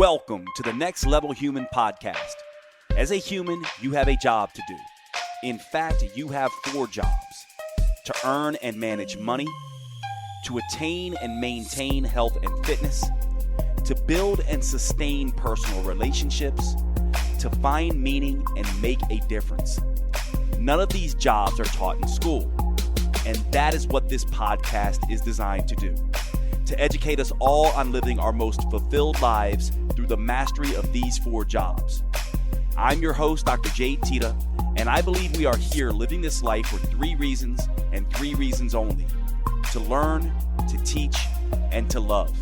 Welcome to the Next Level Human podcast. As a human, you have a job to do. In fact, you have 4 jobs: to earn and manage money, to attain and maintain health and fitness, to build and sustain personal relationships, to find meaning and make a difference. None of these jobs are taught in school, and that is what this podcast is designed to do: to educate us all on living our most fulfilled lives through the mastery of these 4 jobs. I'm your host, Dr. Jade Teta, and I believe we are here living this life for 3 reasons and 3 reasons only: to learn, to teach, and to love.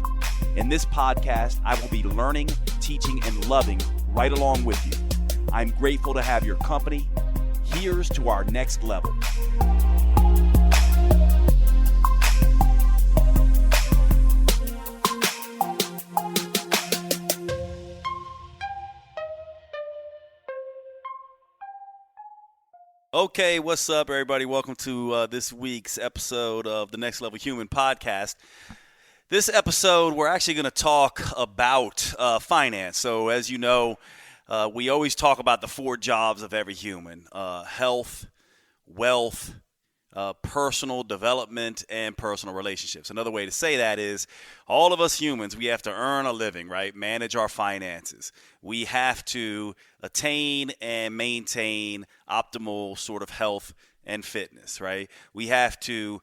In this podcast, I will be learning, teaching, and loving right along with you. I'm grateful to have your company. Here's to our next level. Okay, what's up, everybody? Welcome to this week's episode of the Next Level Human podcast. This episode, we're actually going to talk about finance. So as you know, we always talk about the 4 jobs of every human: health, wealth, personal development, and personal relationships. Another way to say that is all of us humans, we have to earn a living, right? Manage our finances. We have to attain and maintain optimal sort of health and fitness, right? We have to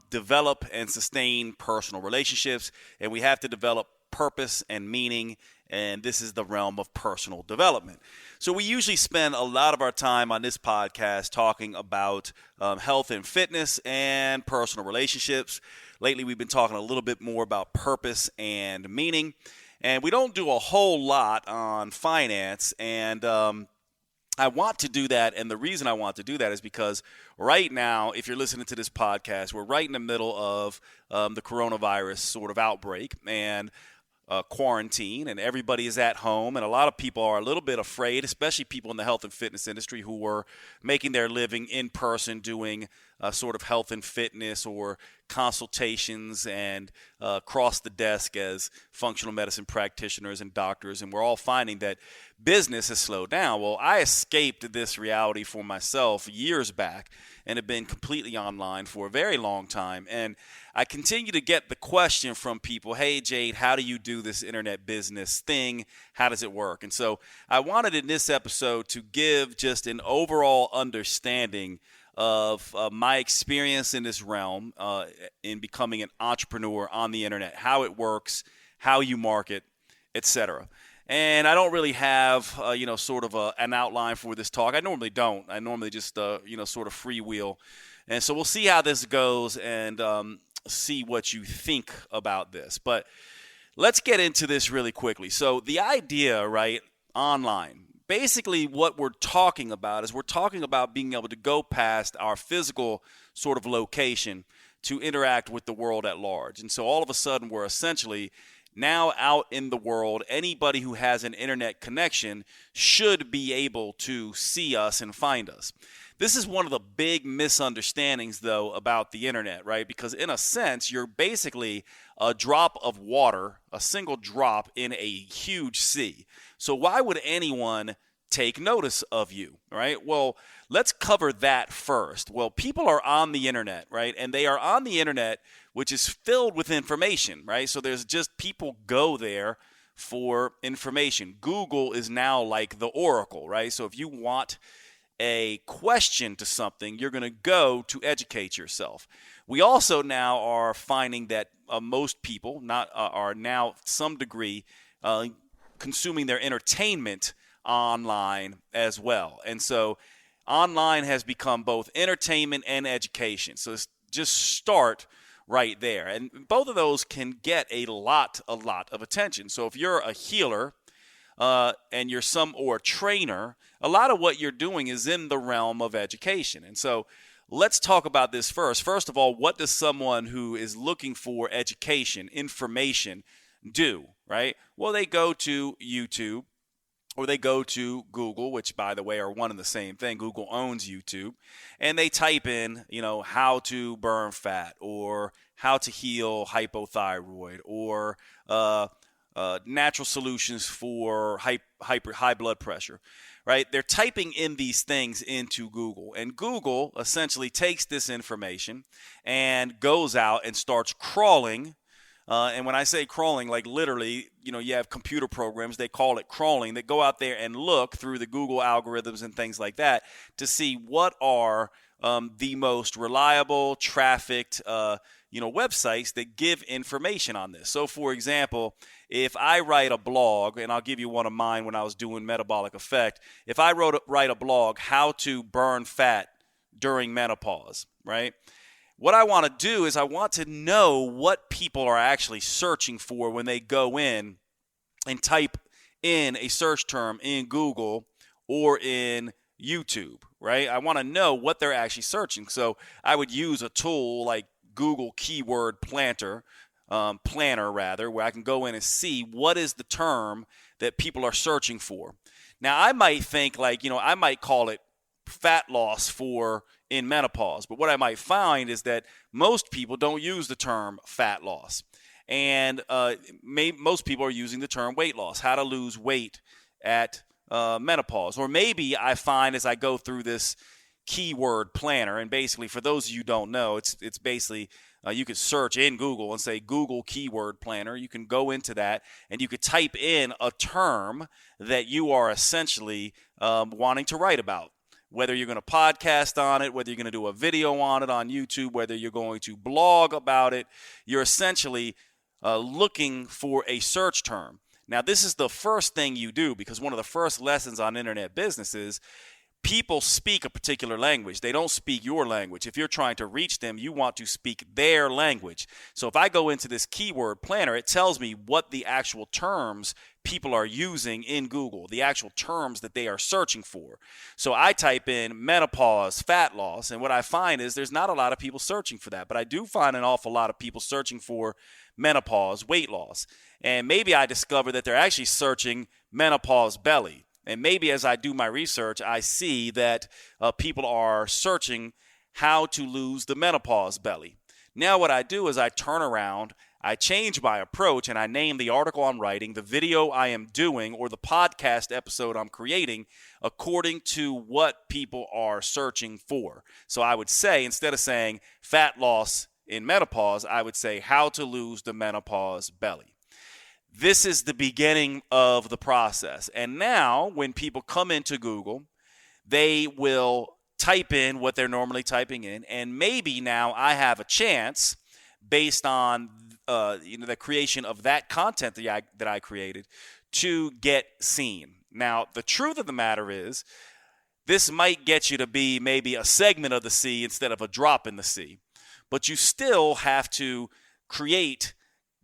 develop and sustain personal relationships, and we have to develop purpose and meaning, and this is the realm of personal development. So we usually spend a lot of our time on this podcast talking about health and fitness and personal relationships. Lately, we've been talking a little bit more about purpose and meaning, and we don't do a whole lot on finance, and I want to do that, and the reason I want to do that is because right now, if you're listening to this podcast, we're right in the middle of the coronavirus sort of outbreak and quarantine, and everybody is at home, and a lot of people are a little bit afraid, especially people in the health and fitness industry who were making their living in person doing sort of health and fitness or consultations and cross the desk as functional medicine practitioners and doctors, and we're all finding that business has slowed down. Well, I escaped this reality for myself years back and have been completely online for a very long time, and I continue to get the question from people, hey, Jade, how do you do this internet business thing? How does it work? And so I wanted in this episode to give just an overall understanding of my experience in this realm in becoming an entrepreneur on the internet, how it works, how you market, etc. And I don't really have, sort of an outline for this talk. I normally don't. I normally just, sort of freewheel. And so we'll see how this goes and see what you think about this. But let's get into this really quickly. So the idea, right, online, basically what we're talking about is we're talking about being able to go past our physical sort of location to interact with the world at large. And so all of a sudden we're essentially now out in the world. Anybody who has an internet connection should be able to see us and find us. This is one of the big misunderstandings, though, about the internet, right? Because in a sense, you're basically a drop of water, a single drop in a huge sea. So why would anyone take notice of you, right? Well, let's cover that first. Well, people are on the internet, right? And they are on the internet, which is filled with information, right? So there's just people go there for information. Google is now like the oracle, right? So if you want a question to something, you're going to go to educate yourself. We also now are finding that most people are now some degree consuming their entertainment online as well. And so online has become both entertainment and education. So just start right there. And both of those can get a lot of attention. So if you're a healer and you're or a trainer, a lot of what you're doing is in the realm of education. And so let's talk about this first. First of all, what does someone who is looking for education, information, do, right? Well, they go to YouTube or they go to Google, which, by the way, are one and the same thing. Google owns YouTube. And they type in, how to burn fat or how to heal hypothyroid or natural solutions for high blood pressure, right? They're typing in these things into Google, and Google essentially takes this information and goes out and starts crawling. And when I say crawling, like literally, you have computer programs, they call it crawling, that go out there and look through the Google algorithms and things like that to see what are the most reliable, trafficked, websites that give information on this. So, for example, if I write a blog, and I'll give you one of mine when I was doing Metabolic Effect, if I write a blog, how to burn fat during menopause, right? What I want to do is I want to know what people are actually searching for when they go in and type in a search term in Google or in YouTube, right? I want to know what they're actually searching. So I would use a tool like Google Keyword Planner, where I can go in and see what is the term that people are searching for. Now, I might think I might call it fat loss in menopause, but what I might find is that most people don't use the term fat loss, and most people are using the term weight loss, how to lose weight at menopause. Or maybe I find as I go through this keyword planner, and basically for those of you who don't know, it's basically you could search in Google and say Google Keyword Planner. You can go into that and you could type in a term that you are essentially wanting to write about. Whether you're going to podcast on it, whether you're going to do a video on it on YouTube, whether you're going to blog about it, you're essentially looking for a search term. Now, this is the first thing you do, because one of the first lessons on internet business is people speak a particular language. They don't speak your language. If you're trying to reach them, you want to speak their language. So if I go into this keyword planner, it tells me what the actual terms people are using in Google, the actual terms that they are searching for. So I type in menopause, fat loss, and what I find is there's not a lot of people searching for that, but I do find an awful lot of people searching for menopause, weight loss. And maybe I discover that they're actually searching menopause belly. And maybe as I do my research, I see that people are searching how to lose the menopause belly. Now what I do is I turn around, I change my approach, and I name the article I'm writing, the video I am doing, or the podcast episode I'm creating according to what people are searching for. So I would say, instead of saying fat loss in menopause, I would say how to lose the menopause belly. This is the beginning of the process. And now when people come into Google, they will type in what they're normally typing in. And maybe now I have a chance, based on the creation of that content that I created, to get seen. Now, the truth of the matter is, this might get you to be maybe a segment of the sea instead of a drop in the sea. But you still have to create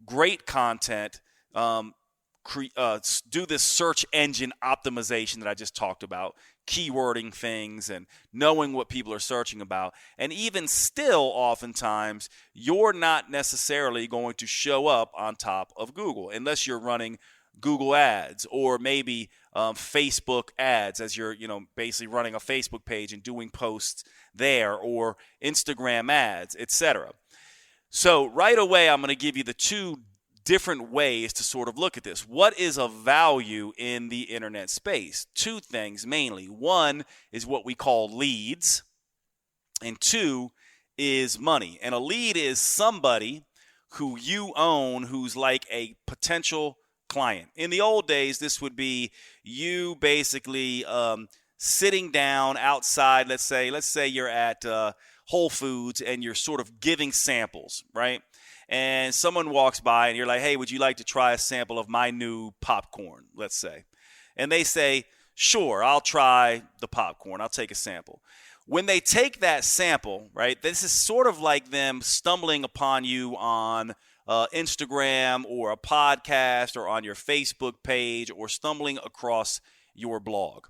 great content, do this search engine optimization that I just talked about, keywording things and knowing what people are searching about. And even still, oftentimes, you're not necessarily going to show up on top of Google unless you're running Google ads, or maybe Facebook ads, as you're basically running a Facebook page and doing posts there, or Instagram ads, etc. So right away, I'm going to give you the two different ways to sort of look at this. What is of value in the internet space? Two things mainly. One is what we call leads, and two is money. And a lead is somebody who you own, who's like a potential client. In the old days, this would be you basically sitting down outside. Let's say you're at Whole Foods and you're sort of giving samples, right? And someone walks by and you're like, hey, would you like to try a sample of my new popcorn, let's say? And they say, sure, I'll try the popcorn. I'll take a sample. When they take that sample, right, this is sort of like them stumbling upon you on Instagram or a podcast or on your Facebook page, or stumbling across your blog.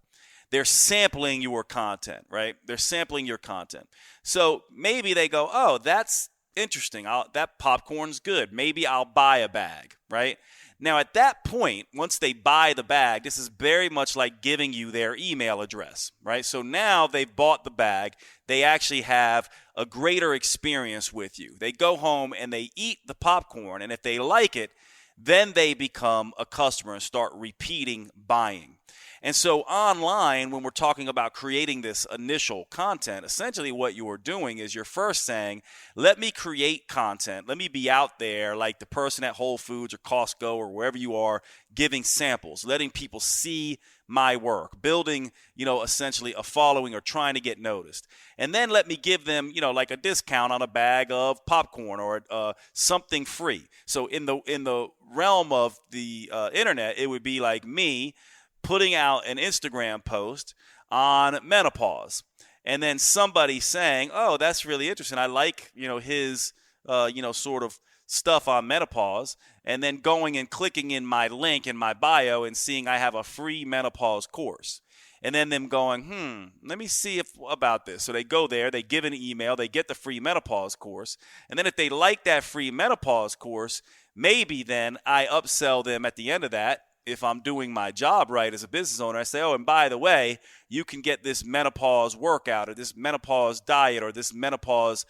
They're sampling your content, right? They're sampling your content. So maybe they go, oh, that's interesting. That popcorn's good. Maybe I'll buy a bag, right? Now, at that point, once they buy the bag, this is very much like giving you their email address, right? So now they've bought the bag. They actually have a greater experience with you. They go home and they eat the popcorn, and if they like it, then they become a customer and start repeating buying. And so online, when we're talking about creating this initial content, essentially what you're doing is you're first saying, let me create content. Let me be out there like the person at Whole Foods or Costco or wherever you are, giving samples, letting people see my work, building, essentially a following or trying to get noticed. And then let me give them, like a discount on a bag of popcorn or something free. So in the realm of the internet, it would be like me putting out an Instagram post on menopause, and then somebody saying, "Oh, that's really interesting. I like, his, sort of stuff on menopause," and then going and clicking in my link in my bio and seeing I have a free menopause course. And then them going, let me see about this. So they go there, they give an email, they get the free menopause course. And then if they like that free menopause course, maybe then I upsell them at the end of that. If I'm doing my job right as a business owner, I say, oh, and by the way, you can get this menopause workout or this menopause diet or this menopause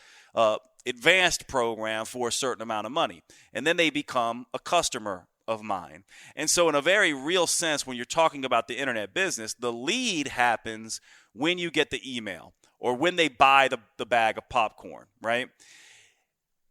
advanced program for a certain amount of money. And then they become a customer of mine. And so in a very real sense, when you're talking about the internet business, the lead happens when you get the email or when they buy the bag of popcorn, right?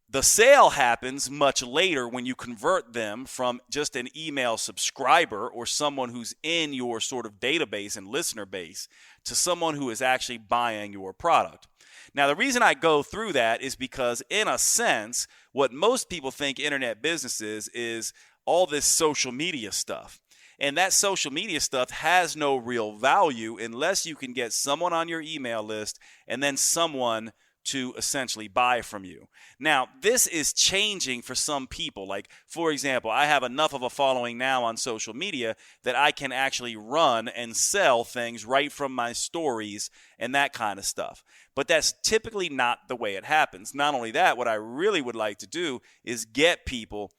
The sale happens much later when you convert them from just an email subscriber or someone who's in your sort of database and listener base to someone who is actually buying your product. Now, the reason I go through that is because, in a sense, what most people think internet business is all this social media stuff. And that social media stuff has no real value unless you can get someone on your email list and then someone to essentially buy from you. Now, this is changing for some people. Like, for example, I have enough of a following now on social media that I can actually run and sell things right from my stories and that kind of stuff. But that's typically not the way it happens. Not only that, what I really would like to do is get people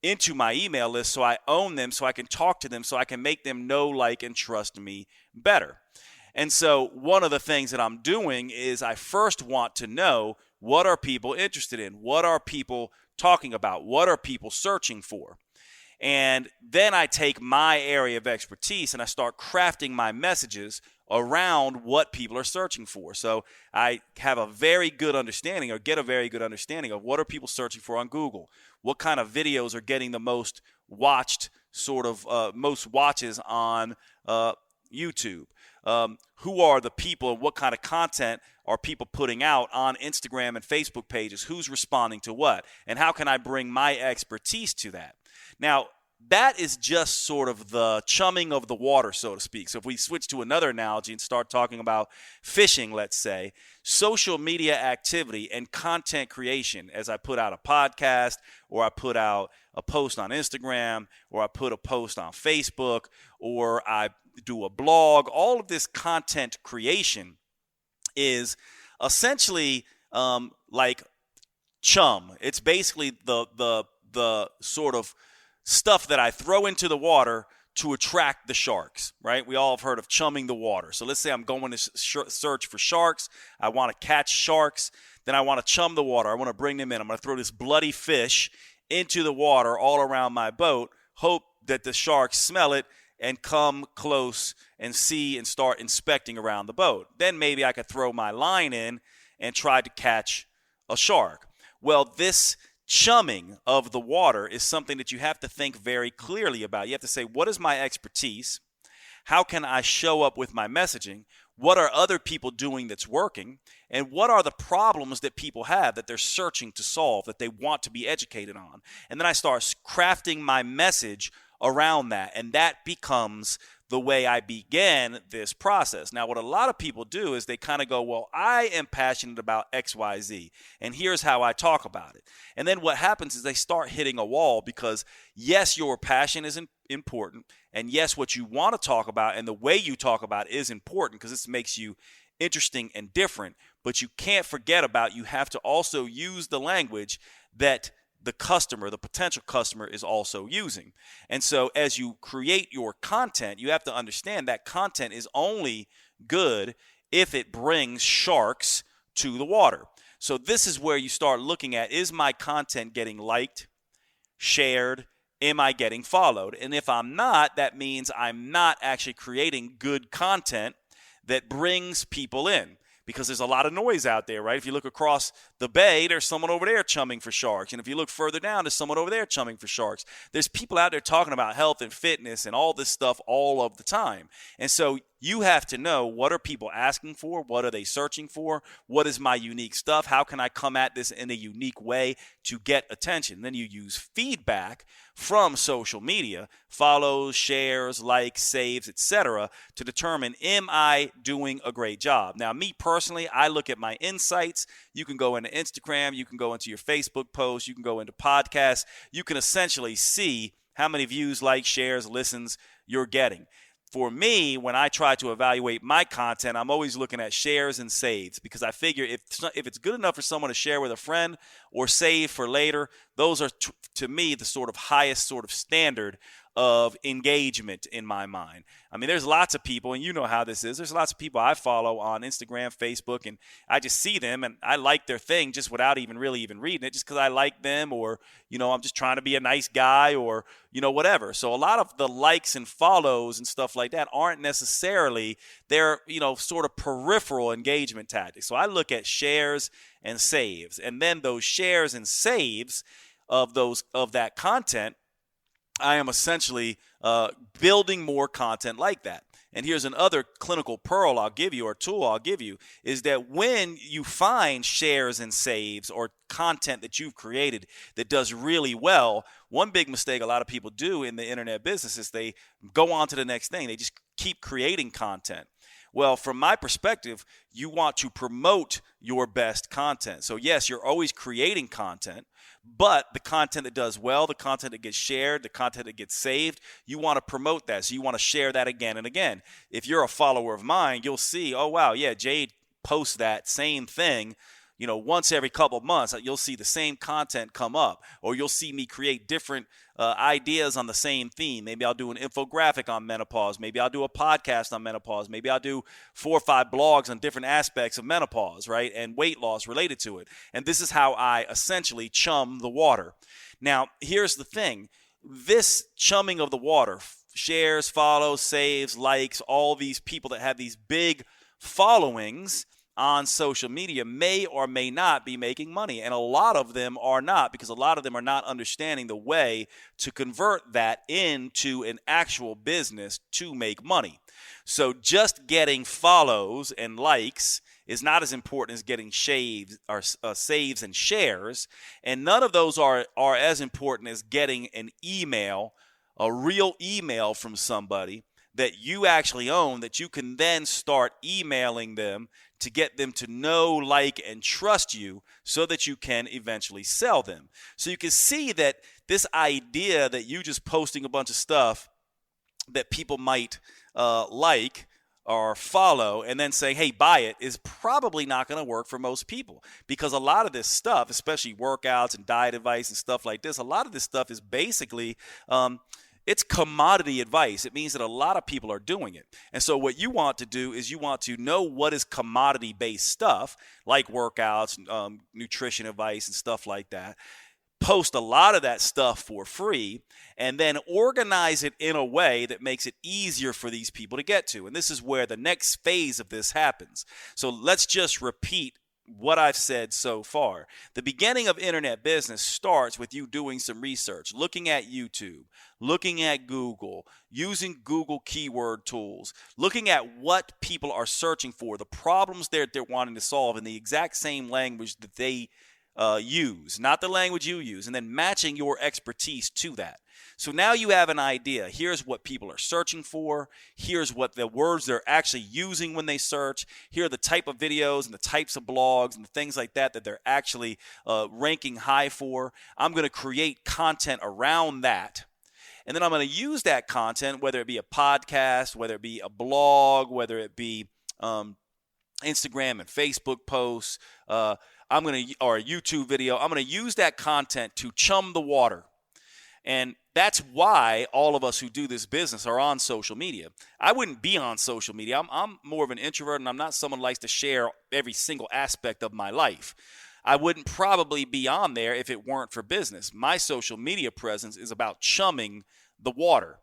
into my email list so I own them, so I can talk to them, so I can make them know, like, and trust me better. And so one of the things that I'm doing is I first want to know, what are people interested in? What are people talking about? What are people searching for? And then I take my area of expertise and I start crafting my messages around what people are searching for. So I have a very good understanding, or get a very good understanding of, what are people searching for on Google? What kind of videos are getting the most watched, most watches on YouTube? Who are the people and what kind of content are people putting out on Instagram and Facebook pages? Who's responding to what? And how can I bring my expertise to that? Now, that is just sort of the chumming of the water, so to speak. So if we switch to another analogy and start talking about fishing, let's say, social media activity and content creation, as I put out a podcast, or I put out a post on Instagram, or I put a post on Facebook, or I do a blog, all of this content creation is essentially like chum. It's basically the sort of stuff that I throw into the water to attract the sharks, right? We all have heard of chumming the water. So let's say I'm going to search for sharks. I want to catch sharks. Then I want to chum the water. I want to bring them in. I'm going to throw this bloody fish into the water all around my boat, hope that the sharks smell it and come close and see and start inspecting around the boat. Then maybe I could throw my line in and try to catch a shark. Well, this chumming of the water is something that you have to think very clearly about. You have to say, what is my expertise? How can I show up with my messaging? What are other people doing that's working? And what are the problems that people have that they're searching to solve, that they want to be educated on? And then I start crafting my message around that, and that becomes the way I began this process. Now, what a lot of people do is they kind of go, well, I am passionate about XYZ, and here's how I talk about it. And then what happens is they start hitting a wall because, yes, your passion is important, and yes, what you want to talk about and the way you talk about it is important because this makes you interesting and different, but you can't forget about, you have to also use the language that the customer, the potential customer, is also using. And so as you create your content, you have to understand that content is only good if it brings sharks to the water. So this is where you start looking at, is my content getting liked, shared? Am I getting followed? And if I'm not, that means I'm not actually creating good content that brings people in, because there's a lot of noise out there, right? If you look across the bay, there's someone over there chumming for sharks. And if you look further down, there's someone over there chumming for sharks. There's people out there talking about health and fitness and all this stuff all of the time. And so you have to know, what are people asking for? What are they searching for? What is my unique stuff? How can I come at this in a unique way to get attention? Then you use feedback from social media, follows, shares, likes, saves, etc., to determine, am I doing a great job? Now, me personally, I look at my insights. You can go into Instagram, you can go into your Facebook posts, you can go into podcasts. You can essentially see how many views, likes, shares, listens you're getting. For me, when I try to evaluate my content, I'm always looking at shares and saves, because I figure if it's good enough for someone to share with a friend or save for later, those are, to me, the sort of highest sort of standard of engagement in my mind. I mean, there's lots of people, and you know how this is. There's lots of people I follow on Instagram, Facebook, and I just see them, and I like their thing just without even reading it, just because I like them, or, I'm just trying to be a nice guy, or, whatever. So a lot of the likes and follows and stuff like that aren't necessarily, they're, sort of peripheral engagement tactics. So I look at shares and saves, and then those shares and saves of that content, I am essentially building more content like that. And here's another clinical pearl I'll give you, or tool I'll give you, is that when you find shares and saves or content that you've created that does really well, one big mistake a lot of people do in the internet business is they go on to the next thing. They just keep creating content. Well, from my perspective, you want to promote your best content. So yes, you're always creating content, but the content that does well, the content that gets shared, the content that gets saved, you want to promote that. So you want to share that again and again. If you're a follower of mine, you'll see, oh, wow, yeah, Jade posts that same thing, once every couple of months. You'll see the same content come up, or you'll see me create different ideas on the same theme. Maybe I'll do an infographic on menopause. Maybe I'll do a podcast on menopause. Maybe I'll do 4 or 5 blogs on different aspects of menopause, right, and weight loss related to it. And this is how I essentially chum the water. Now, here's the thing. This chumming of the water, shares, follows, saves, likes, all these people that have these big followings on social media may or may not be making money. And a lot of them are not, because a lot of them are not understanding the way to convert that into an actual business to make money. So just getting follows and likes is not as important as getting saves and shares. And none of those are as important as getting an email, a real email from somebody that you actually own, that you can then start emailing them to get them to know, like, and trust you, so that you can eventually sell them. So you can see that this idea that you just posting a bunch of stuff that people might like or follow and then say, hey, buy it, is probably not going to work for most people, because a lot of this stuff, especially workouts and diet advice and stuff like this, a lot of this stuff is basically it's commodity advice. It means that a lot of people are doing it. And so what you want to do is you want to know what is commodity-based stuff, like workouts, nutrition advice, and stuff like that. Post a lot of that stuff for free, and then organize it in a way that makes it easier for these people to get to. And this is where the next phase of this happens. So let's just repeat what I've said so far. The beginning of internet business starts with you doing some research, looking at YouTube, looking at Google, using Google keyword tools, looking at what people are searching for, the problems they're wanting to solve in the exact same language that they use, not the language you use, and then matching your expertise to that. So now you have an idea. Here's what people are searching for. Here's what the words they're actually using when they search. Here are the type of videos and the types of blogs and the things like that that they're actually ranking high for. I'm going to create content around that. And then I'm going to use that content, whether it be a podcast, whether it be a blog, whether it be Instagram and Facebook posts, or a YouTube video. I'm going to use that content to chum the water. And that's why all of us who do this business are on social media. I wouldn't be on social media. I'm more of an introvert, and I'm not someone who likes to share every single aspect of my life. I wouldn't probably be on there if it weren't for business. My social media presence is about chumming the water,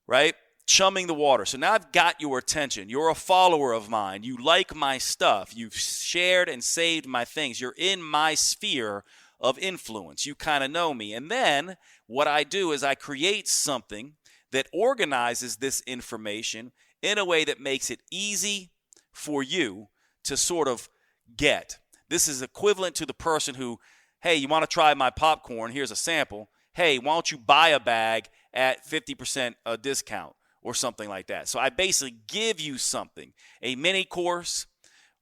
right? Chumming the water. So now I've got your attention. You're a follower of mine. You like my stuff. You've shared and saved my things. You're in my sphere of influence. You kind of know me. And then what I do is I create something that organizes this information in a way that makes it easy for you to sort of get. This is equivalent to the person who, hey, you want to try my popcorn? Here's a sample. Hey, why don't you buy a bag at 50% discount or something like that? So I basically give you something, a mini course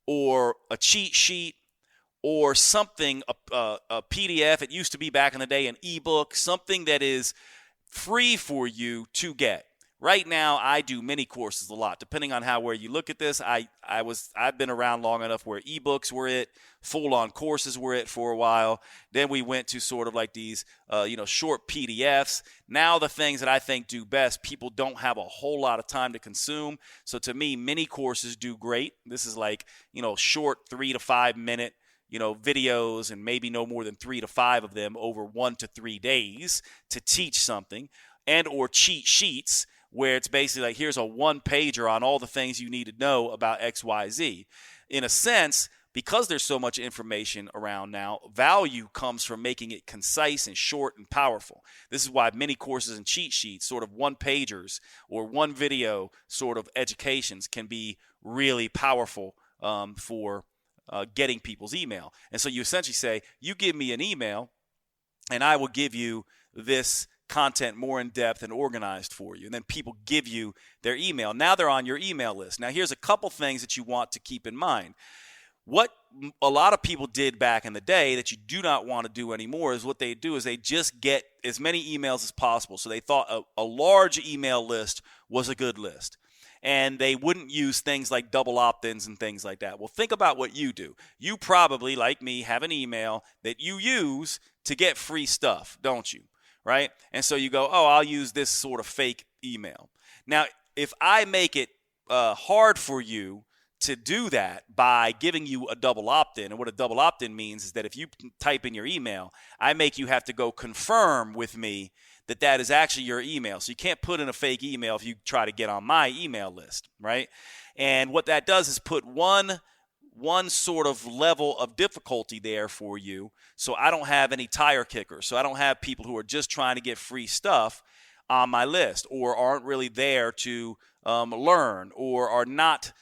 or a cheat sheet or something, a PDF. It used to be back in the day an ebook, something that is free for you to get. Right now, I do mini courses a lot. Depending on where you look at this, I've been around long enough where ebooks were it, full-on courses were it for a while. Then we went to sort of like these, short PDFs. Now the things that I think do best, people don't have a whole lot of time to consume. So to me, mini courses do great. This is like, short 3 to 5 minute videos, and maybe no more than 3 to 5 of them over 1 to 3 days to teach something, and or cheat sheets where it's basically like, here's a one-pager on all the things you need to know about XYZ. In a sense, because there's so much information around now, value comes from making it concise and short and powerful. This is why mini courses and cheat sheets, sort of one-pagers or one video sort of educations, can be really powerful for getting people's email. And so you essentially say, you give me an email, and I will give you this content more in depth and organized for you. And then people give you their email. Now they're on your email list. Now here's a couple things that you want to keep in mind. What a lot of people did back in the day that you do not want to do anymore is what they do is they just get as many emails as possible. So they thought a large email list was a good list. And they wouldn't use things like double opt-ins and things like that. Well, think about what you do. You probably, like me, have an email that you use to get free stuff, don't you? Right? And so you go, oh, I'll use this sort of fake email. Now, if I make it hard for you to do that by giving you a double opt-in, and what a double opt-in means is that if you type in your email, I make you have to go confirm with me that is actually your email. So you can't put in a fake email if you try to get on my email list, right? And what that does is put one sort of level of difficulty there for you. So I don't have any tire kickers. So I don't have people who are just trying to get free stuff on my list, or aren't really there to learn, or are not,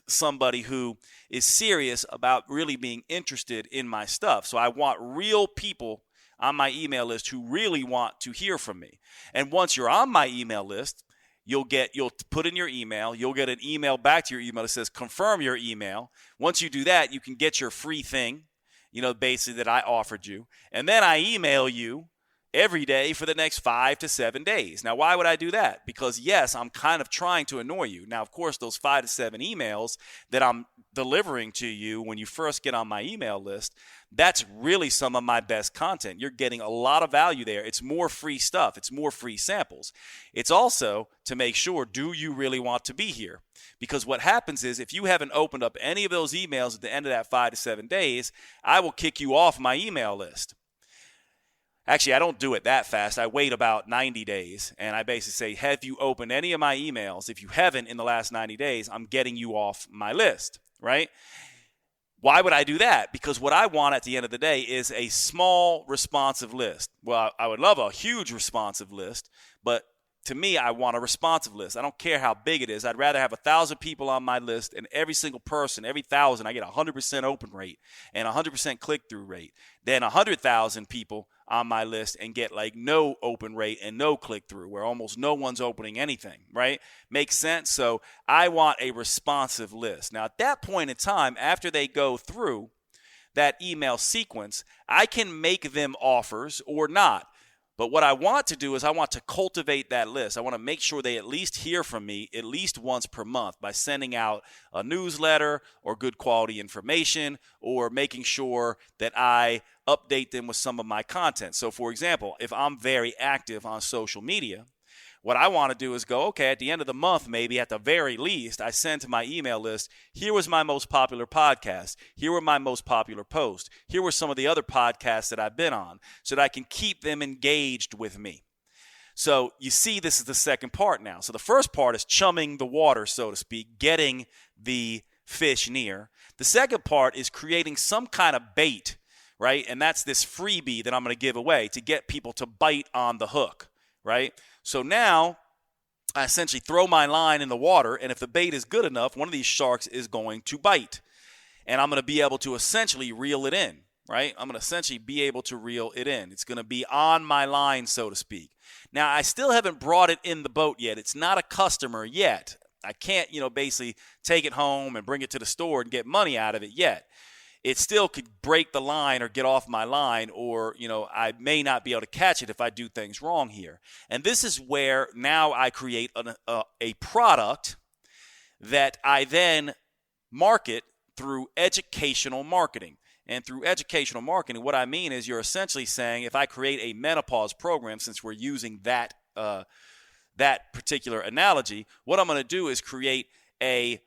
somebody who is serious about really being interested in my stuff. So I want real people on my email list who really want to hear from me. And once you're on my email list, you'll put in your email, you'll get an email back to your email that says confirm your email. Once you do that, you can get your free thing, basically that I offered you. And then I email you every day for the next 5 to 7 days. Now, why would I do that? Because yes, I'm kind of trying to annoy you. Now, of course, those 5 to 7 emails that I'm delivering to you when you first get on my email list, that's really some of my best content. You're getting a lot of value there. It's more free stuff. It's more free samples. It's also to make sure, do you really want to be here? Because what happens is if you haven't opened up any of those emails at the end of that 5 to 7 days, I will kick you off my email list. Actually, I don't do it that fast. I wait about 90 days, and I basically say, have you opened any of my emails? If you haven't in the last 90 days, I'm getting you off my list, right? Why would I do that? Because what I want at the end of the day is a small responsive list. Well, I would love a huge responsive list, but to me, I want a responsive list. I don't care how big it is. I'd rather have 1,000 people on my list, and every single person, every 1,000, I get 100% open rate and 100% click-through rate, than 100,000 people on my list and get like no open rate and no click-through, where almost no one's opening anything, right? Makes sense? So I want a responsive list. Now, at that point in time, after they go through that email sequence, I can make them offers or not. But what I want to do is I want to cultivate that list. I want to make sure they at least hear from me at least once per month by sending out a newsletter or good quality information, or making sure that I update them with some of my content. So, for example, if I'm very active on social media, What I want to do is go, okay, at the end of the month, maybe at the very least, I send to my email list, here was my most popular podcast. Here were my most popular posts. Here were some of the other podcasts that I've been on, so that I can keep them engaged with me. So you see, this is the second part now. So the first part is chumming the water, so to speak, getting the fish near. The second part is creating some kind of bait, right? And that's this freebie that I'm going to give away to get people to bite on the hook, right? So now I essentially throw my line in the water, and if the bait is good enough, one of these sharks is going to bite. And I'm going to be able to essentially reel it in, right? I'm going to essentially be able to reel it in. It's going to be on my line, so to speak. Now, I still haven't brought it in the boat yet. It's not a customer yet. I can't, basically take it home and bring it to the store and get money out of it yet. It still could break the line or get off my line, or, I may not be able to catch it if I do things wrong here. And this is where now I create a product that I then market through educational marketing. And through educational marketing, what I mean is you're essentially saying, if I create a menopause program, since we're using that particular analogy, what I'm going to do is create a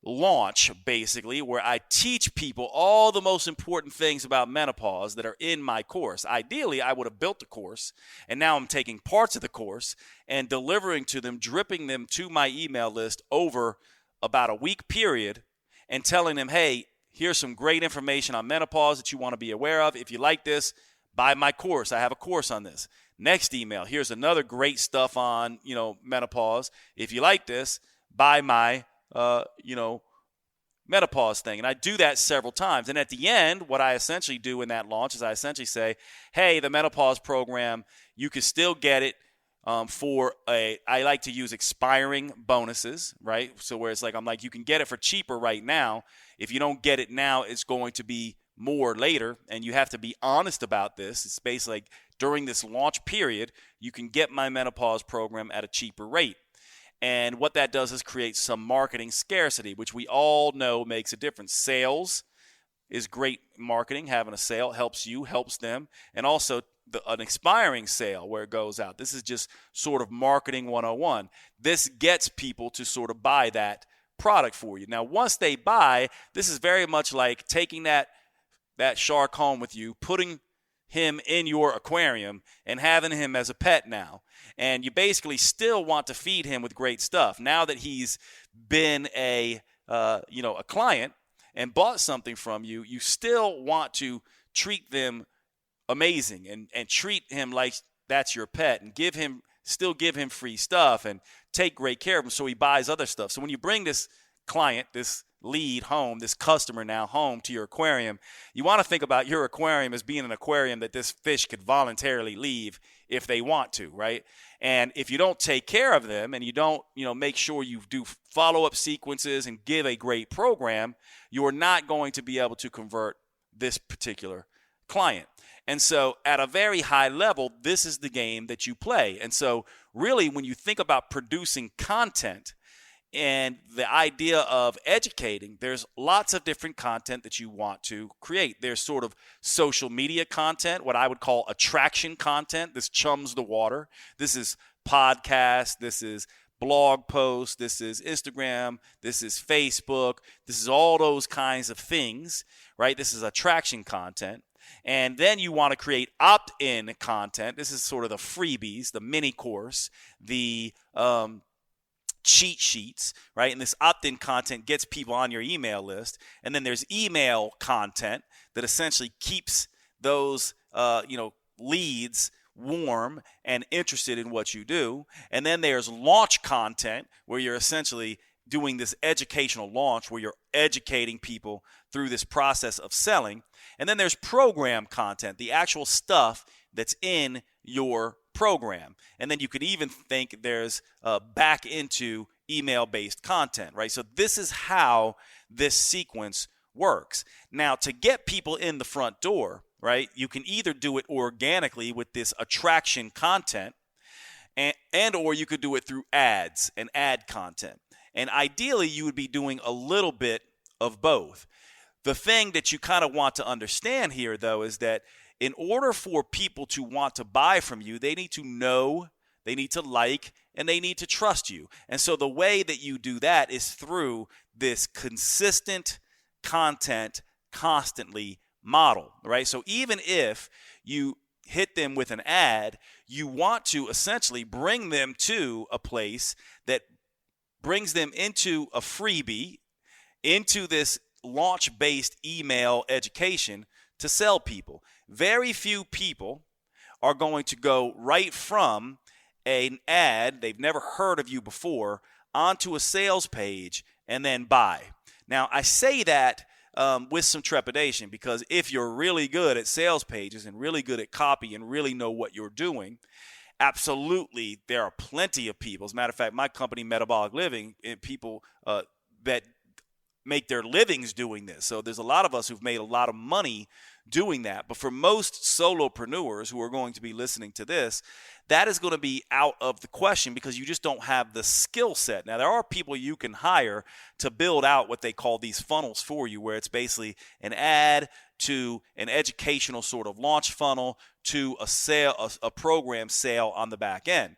launch, basically, where I teach people all the most important things about menopause that are in my course. Ideally, I would have built the course, and now I'm taking parts of the course and delivering to them, dripping them to my email list over about a week period, and telling them, hey, here's some great information on menopause that you want to be aware of. If you like this, buy my course. I have a course on this. Next email, here's another great stuff on, menopause. If you like this, buy my, menopause thing. And I do that several times. And at the end, what I essentially do in that launch is I essentially say, hey, the menopause program, you can still get it I like to use expiring bonuses, right? So where it's like, you can get it for cheaper right now. If you don't get it now, it's going to be more later. And you have to be honest about this. It's basically like during this launch period, you can get my menopause program at a cheaper rate. And what that does is create some marketing scarcity, which we all know makes a difference. Sales is great marketing. Having a sale helps you, helps them. And also an expiring sale where it goes out. This is just sort of marketing 101. This gets people to sort of buy that product for you. Now, once they buy, this is very much like taking that shark home with you, putting him in your aquarium and having him as a pet now. And you basically still want to feed him with great stuff. Now that he's been a client and bought something from you, you still want to treat them amazing and treat him like that's your pet and still give him free stuff and take great care of him so he buys other stuff. So when you bring this client, this lead home, this customer now home to your aquarium, you want to think about your aquarium as being an aquarium that this fish could voluntarily leave if they want to, right? And if you don't take care of them and you don't, make sure you do follow-up sequences and give a great program, you are not going to be able to convert this particular client. And so at a very high level, this is the game that you play. And so really, when you think about producing content and the idea of educating, there's lots of different content that you want to create. There's sort of social media content, what I would call attraction content. This chums the water. This is podcast. This is blog posts. This is Instagram. This is Facebook. This is all those kinds of things, right? This is attraction content. And then you want to create opt-in content. This is sort of the freebies, the mini course, the cheat sheets, right? And this opt-in content gets people on your email list. And then there's email content that essentially keeps those, leads warm and interested in what you do. And then there's launch content where you're essentially doing this educational launch where you're educating people through this process of selling. And then there's program content, the actual stuff that's in your program. And then you could even think there's back into email-based content, right? So this is how this sequence works. Now, to get people in the front door, right, you can either do it organically with this attraction content and or you could do it through ads and ad content. And ideally, you would be doing a little bit of both. The thing that you kind of want to understand here, though, is that in order for people to want to buy from you, they need to know they need to like, and they need to trust you. And so the way that you do that is through this consistent content constantly model, right? So even if you hit them with an ad, you want to essentially bring them to a place that brings them into a freebie, into this launch-based email education to sell people. Very few people are going to go right from an ad, they've never heard of you before, onto a sales page and then buy. Now, I say that with some trepidation, because if you're really good at sales pages and really good at copy and really know what you're doing, absolutely there are plenty of people. As a matter of fact, my company, Metabolic Living, people that make their livings doing this. So there's a lot of us who've made a lot of money doing that. But for most solopreneurs who are going to be listening to this, that is going to be out of the question, because you just don't have the skill set. Now, there are people you can hire to build out what they call these funnels for you, where it's basically an ad to an educational sort of launch funnel to a sale, a program sale on the back end.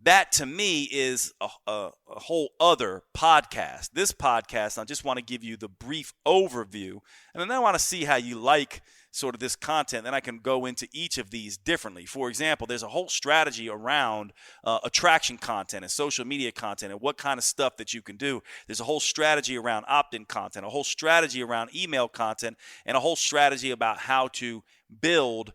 That, to me, is a whole other podcast. This podcast, I just want to give you the brief overview, and then I want to see how you like sort of this content. Then I can go into each of these differently. For example, there's a whole strategy around attraction content and social media content and what kind of stuff that you can do. There's a whole strategy around opt-in content, a whole strategy around email content, and a whole strategy about how to build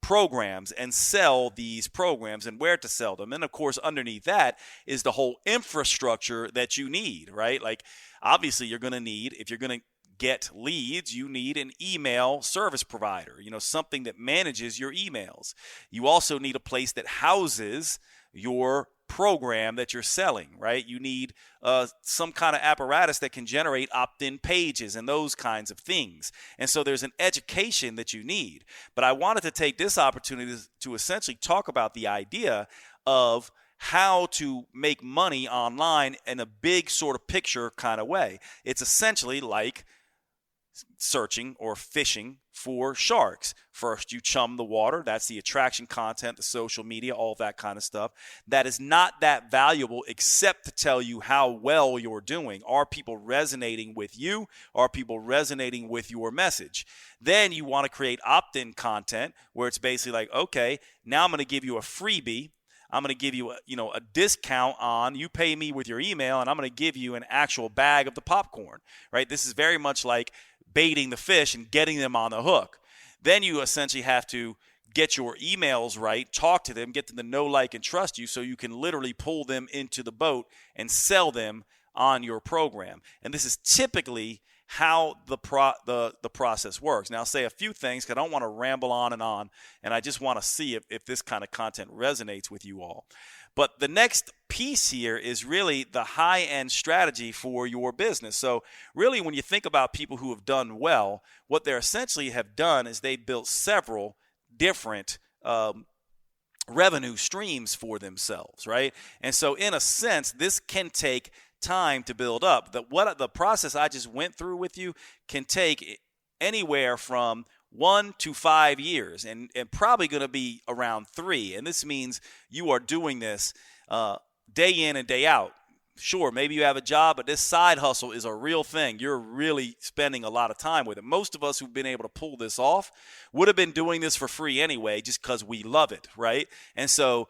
programs and sell these programs and where to sell them. And of course, underneath that is the whole infrastructure that you need, right? Like, obviously you're going to need, if you're going to get leads, you need an email service provider, something that manages your emails. You also need a place that houses your program that you're selling, right? You need some kind of apparatus that can generate opt-in pages and those kinds of things. And so there's an education that you need. But I wanted to take this opportunity to essentially talk about the idea of how to make money online in a big sort of picture kind of way. It's essentially like searching or fishing for sharks. First, you chum the water. That's the attraction content, the social media, all that kind of stuff. That is not that valuable except to tell you how well you're doing. Are people resonating with you? Are people resonating with your message? Then you want to create opt-in content where it's basically like, okay, now I'm going to give you a freebie. I'm going to give you a discount on, you pay me with your email, and I'm going to give you an actual bag of the popcorn, right? This is very much like baiting the fish and getting them on the hook. Then you essentially have to get your emails right, talk to them, get them to know, like, and trust you so you can literally pull them into the boat and sell them on your program. And this is typically how the process works. Now, I'll say a few things because I don't want to ramble on, and I just want to see if this kind of content resonates with you all. But the next piece here is really the high-end strategy for your business. So really, when you think about people who have done well, what they essentially have done is they built several different revenue streams for themselves, right? And so in a sense, this can take time to build up. The process I just went through with you can take anywhere from 1 to 5 years, and probably going to be around 3. And this means you are doing this day in and day out. Sure, maybe you have a job, but this side hustle is a real thing. You're really spending a lot of time with it. Most of us who've been able to pull this off would have been doing this for free anyway, just because we love it, right? And so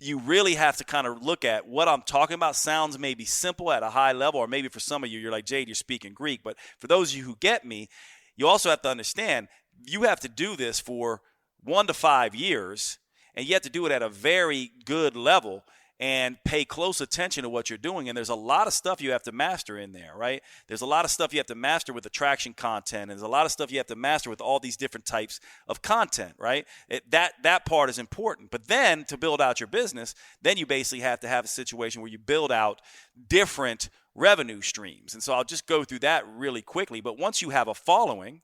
you really have to kind of look at what I'm talking about. Sounds maybe simple at a high level, or maybe for some of you, you're like, Jade, you're speaking Greek. But for those of you who get me, you also have to understand you have to do this for 1 to 5 years, and you have to do it at a very good level and pay close attention to what you're doing. And there's a lot of stuff you have to master in there, right? There's a lot of stuff you have to master with attraction content. And there's a lot of stuff you have to master with all these different types of content, right? That part is important. But then to build out your business, then you basically have to have a situation where you build out different revenue streams. And so I'll just go through that really quickly. But once you have a following,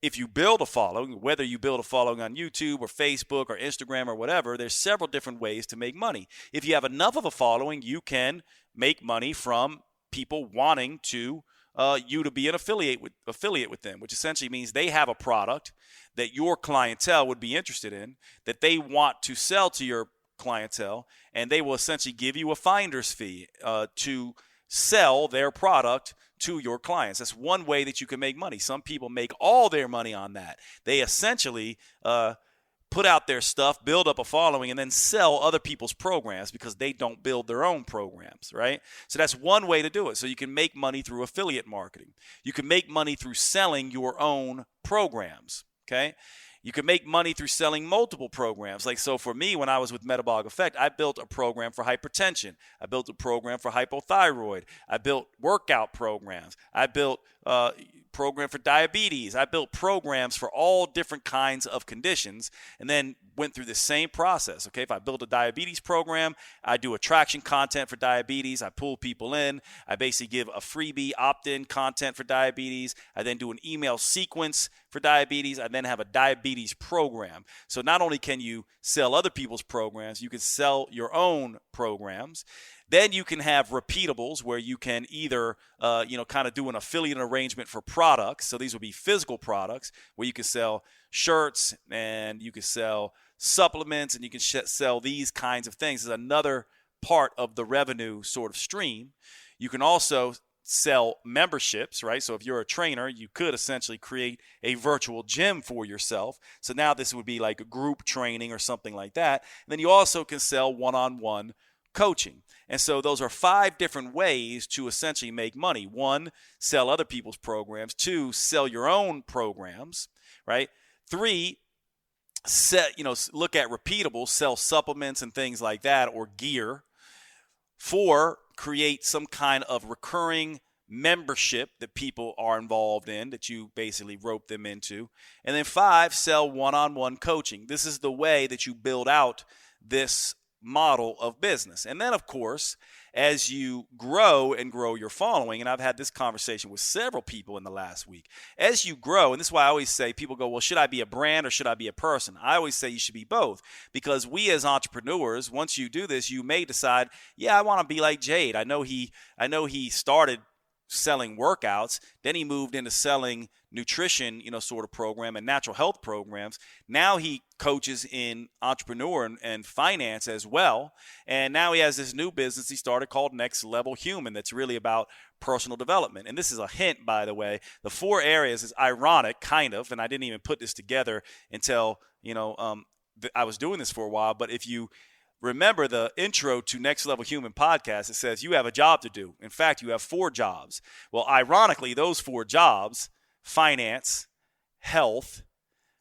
if you build a following, whether you build a following on YouTube or Facebook or Instagram or whatever, there's several different ways to make money. If you have enough of a following, you can make money from people wanting to you to be an affiliate with them, which essentially means they have a product that your clientele would be interested in, that they want to sell to your clientele, and they will essentially give you a finder's fee to sell their product to your clients. That's one way that you can make money. Some people make all their money on that. They essentially put out their stuff, build up a following, and then sell other people's programs because they don't build their own programs, right? So that's one way to do it. So you can make money through affiliate marketing. You can make money through selling your own programs, okay? You can make money through selling multiple programs. Like, so for me, when I was with Metabolic Effect, I built a program for hypertension. I built a program for hypothyroid. I built workout programs. I built a program for diabetes. I built programs for all different kinds of conditions, and then went through the same process. Okay, if I build a diabetes program, I do attraction content for diabetes. I pull people in. I basically give a freebie opt-in content for diabetes. I then do an email sequence for diabetes. I then have a diabetes program. So not only can you sell other people's programs, you can sell your own programs. Then you can have repeatables where you can either, kind of do an affiliate arrangement for products. So these will be physical products where you can sell shirts and you can sell supplements and you can sell these kinds of things. This is another part of the revenue sort of stream. You can also sell memberships, right? So if you're a trainer, you could essentially create a virtual gym for yourself. So now this would be like a group training or something like that. And then you also can sell one-on-one coaching. And so those are 5 different ways to essentially make money. 1, sell other people's programs. 2, sell your own programs, right? 3, look at repeatables, sell supplements and things like that, or gear. 4, create some kind of recurring membership that people are involved in that you basically rope them into. And then 5, sell one-on-one coaching. This is the way that you build out this model of business. And then, of course, as you grow and grow your following, and I've had this conversation with several people in the last week, as you grow, and this is why I always say, people go, well, should I be a brand or should I be a person? I always say you should be both, because we as entrepreneurs, once you do this, you may decide, yeah, I want to be like Jade. I know he started selling workouts, then he moved into selling nutrition, sort of program and natural health programs. Now he coaches in entrepreneur and finance as well. And now he has this new business he started called Next Level Human that's really about personal development. And this is a hint, by the way. The 4 areas is ironic, kind of, and I didn't even put this together until, I was doing this for a while. But if you remember the intro to Next Level Human podcast, it says you have a job to do. In fact, you have 4 jobs. Well, ironically, those 4 jobs, finance, health,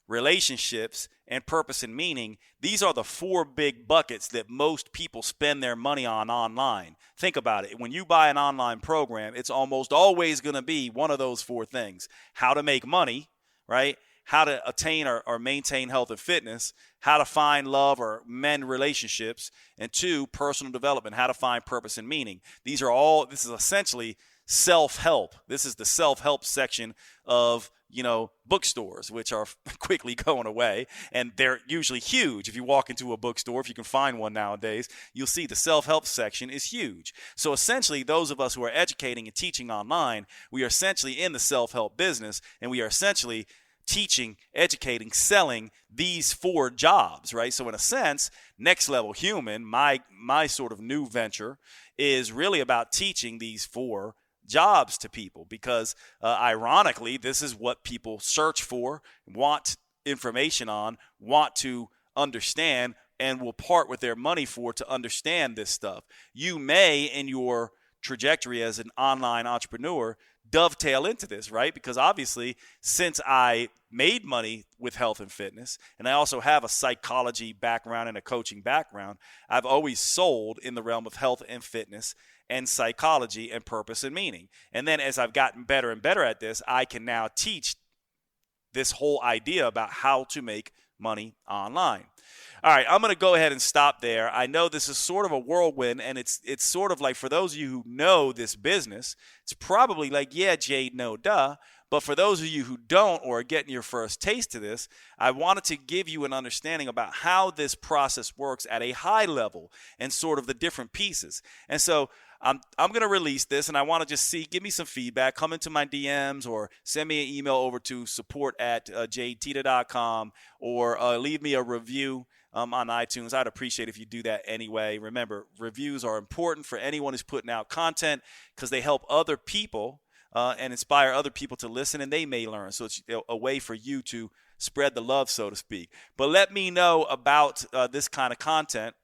relationships, and purpose and meaning, these are the 4 big buckets that most people spend their money on online. Think about it. When you buy an online program, it's almost always going to be one of those 4 things. How to make money, right? How to attain or maintain health and fitness, how to find love or mend relationships, and 2, personal development, how to find purpose and meaning. This is essentially self-help. This is the self-help section of, bookstores, which are quickly going away, and they're usually huge. If you walk into a bookstore, if you can find one nowadays, you'll see the self-help section is huge. So essentially, those of us who are educating and teaching online, we are essentially in the self-help business, and we are essentially teaching, educating, selling these 4 jobs, right? So in a sense, Next Level Human, my sort of new venture, is really about teaching these 4 jobs to people because, ironically, this is what people search for, want information on, want to understand, and will part with their money for to understand this stuff. You may, in your trajectory as an online entrepreneur, dovetail into this, right? Because obviously, since I made money with health and fitness, and I also have a psychology background and a coaching background, I've always sold in the realm of health and fitness and psychology and purpose and meaning. And then as I've gotten better and better at this, I can now teach this whole idea about how to make money online. All right, I'm going to go ahead and stop there. I know this is sort of a whirlwind, and it's sort of like, for those of you who know this business, it's probably like, yeah, Jade, no, duh. But for those of you who don't or are getting your first taste of this, I wanted to give you an understanding about how this process works at a high level and sort of the different pieces. And so I'm going to release this, and I want to just give me some feedback. Come into my DMs or send me an email over to support@jadeteta.com or leave me a review on iTunes. I'd appreciate if you do that anyway. Remember, reviews are important for anyone who's putting out content because they help other people and inspire other people to listen, and they may learn. So it's a way for you to spread the love, so to speak. But let me know about this kind of content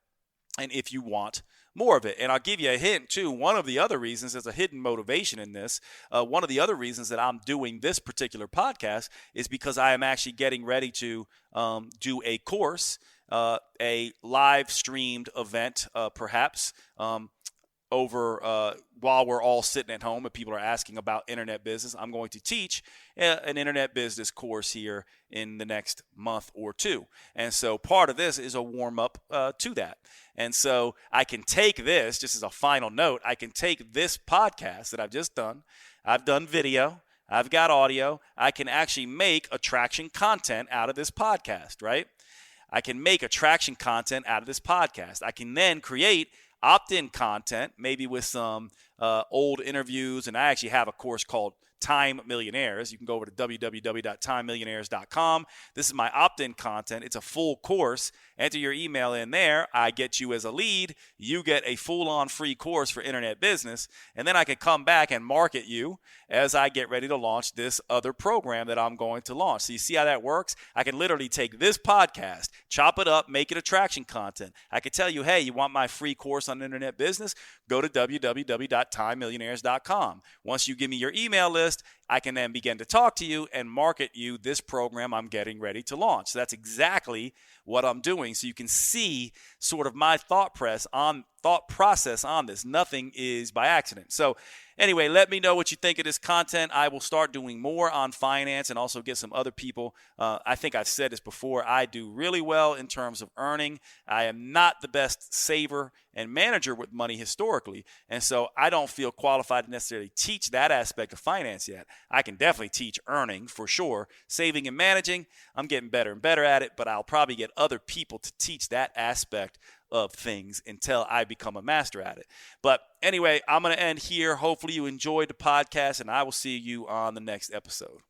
and if you want more of it. And I'll give you a hint, too. One of the other reasons, there's a hidden motivation in this. One of the other reasons that I'm doing this particular podcast is because I am actually getting ready to do a course, a live streamed event, perhaps, over while we're all sitting at home and people are asking about internet business. I'm going to teach an internet business course here in the next month or two. And so part of this is a warm-up to that. And so I can take this, just as a final note, I can take this podcast that I've just done. I've done video. I've got audio. I can actually make attraction content out of this podcast, right? I can make attraction content out of this podcast. I can then create opt-in content, maybe with some old interviews. And I actually have a course called Time Millionaires. You can go over to www.timemillionaires.com. This is my opt-in content. It's a full course. Enter your email in there. I get you as a lead. You get a full-on free course for internet business. And then I can come back and market you as I get ready to launch this other program that I'm going to launch. So you see how that works? I can literally take this podcast, chop it up, make it attraction content. I could tell you, hey, you want my free course on internet business? Go to www.timemillionaires.com. Once you give me your email list, I can then begin to talk to you and market you this program I'm getting ready to launch. So that's exactly what I'm doing. So you can see sort of my thought process on this. Nothing is by accident. So anyway, let me know what you think of this content. I will start doing more on finance and also get some other people. I think I've said this before. I do really well in terms of earning. I am not the best saver and manager with money historically. And so I don't feel qualified to necessarily teach that aspect of finance yet. I can definitely teach earning for sure. Saving and managing, I'm getting better and better at it, but I'll probably get other people to teach that aspect of things until I become a master at it. But anyway, I'm going to end here. Hopefully you enjoyed the podcast, and I will see you on the next episode.